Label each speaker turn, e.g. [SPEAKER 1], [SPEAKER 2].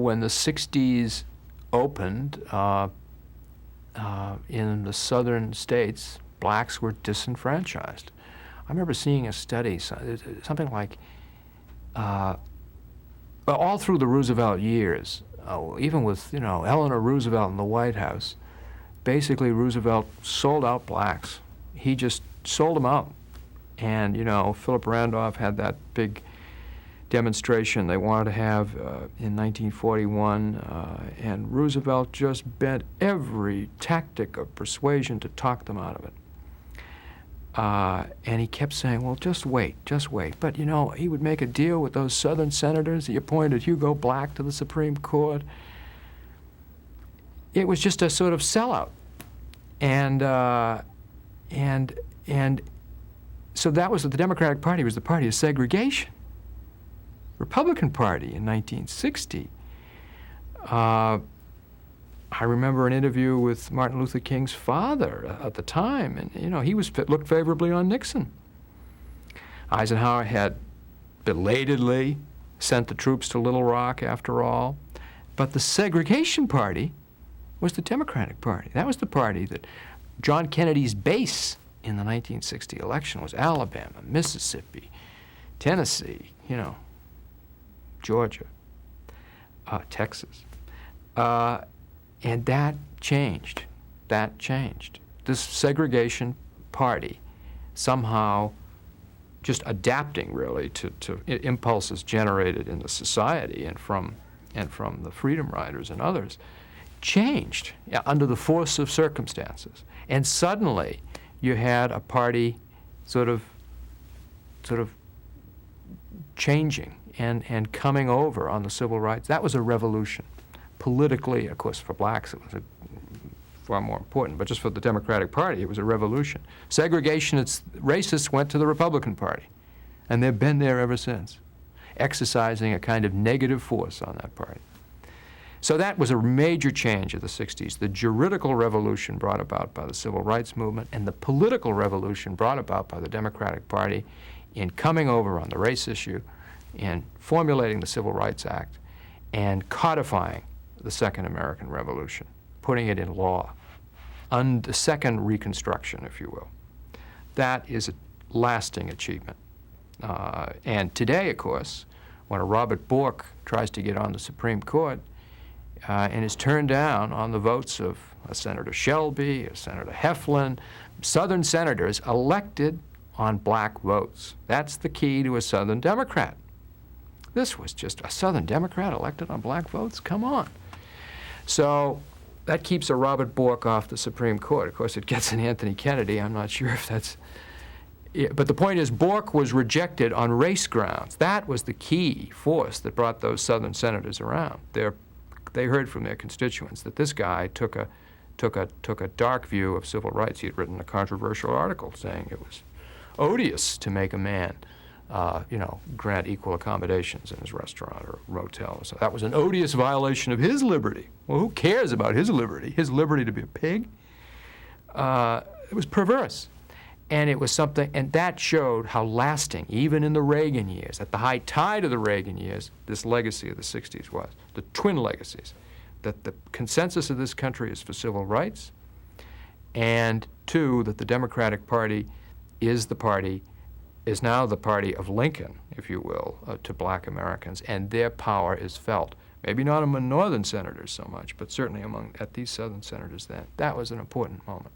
[SPEAKER 1] When the 60s opened in the southern states, blacks were disenfranchised. I remember seeing a study, something like, all through the Roosevelt years, even with, Eleanor Roosevelt in the White House, basically Roosevelt sold out blacks. He just sold them out. And, Philip Randolph had that big demonstration they wanted to have in 1941, and Roosevelt just bent every tactic of persuasion to talk them out of it. And he kept saying, well, just wait. But, he would make a deal with those Southern senators. He appointed Hugo Black to the Supreme Court. It was just a sort of sellout. And so that was the Democratic Party was the party of segregation. Republican Party in 1960. I remember an interview with Martin Luther King's father at the time, and he looked favorably on Nixon. Eisenhower had belatedly sent the troops to Little Rock after all, but the segregation party was the Democratic Party. That was the party that John Kennedy's base in the 1960 election was Alabama, Mississippi, Tennessee, Georgia, Texas. And that changed. This segregation party somehow just adapting really to impulses generated in the society and from the Freedom Riders and others, changed under the force of circumstances. And suddenly you had a party sort of changing and coming over on the civil rights. That was a revolution. Politically, of course, for blacks it was far more important, but just for the Democratic Party, it was a revolution. Segregationists, racists went to the Republican Party, and they've been there ever since, exercising a kind of negative force on that party. So that was a major change of the 60s, the juridical revolution brought about by the civil rights movement and the political revolution brought about by the Democratic Party in coming over on the race issue, in formulating the Civil Rights Act, and codifying the Second American Revolution, putting it in law, the second Reconstruction, if you will. That is a lasting achievement. And today, of course, when a Robert Bork tries to get on the Supreme Court and is turned down on the votes of a Senator Shelby, a Senator Heflin, Southern senators elected on black votes. That's the key to a Southern Democrat. This was just a Southern Democrat elected on black votes? Come on. So that keeps a Robert Bork off the Supreme Court. Of course, it gets an Anthony Kennedy. I'm not sure if that's... But the point is, Bork was rejected on race grounds. That was the key force that brought those Southern senators around. They heard from their constituents that this guy took a dark view of civil rights. He had written a controversial article saying it was odious to make a man grant equal accommodations in his restaurant or motel. So that was an odious violation of his liberty. Well, who cares about his liberty? His liberty to be a pig? It was perverse. And it was something, and that showed how lasting, even in the Reagan years, at the high tide of the Reagan years, this legacy of the 60s was. The twin legacies, that the consensus of this country is for civil rights, and two, that the Democratic Party is now the party of Lincoln, if you will, to black Americans, and their power is felt. Maybe not among Northern senators so much, but certainly at these Southern senaters then. That was an important moment.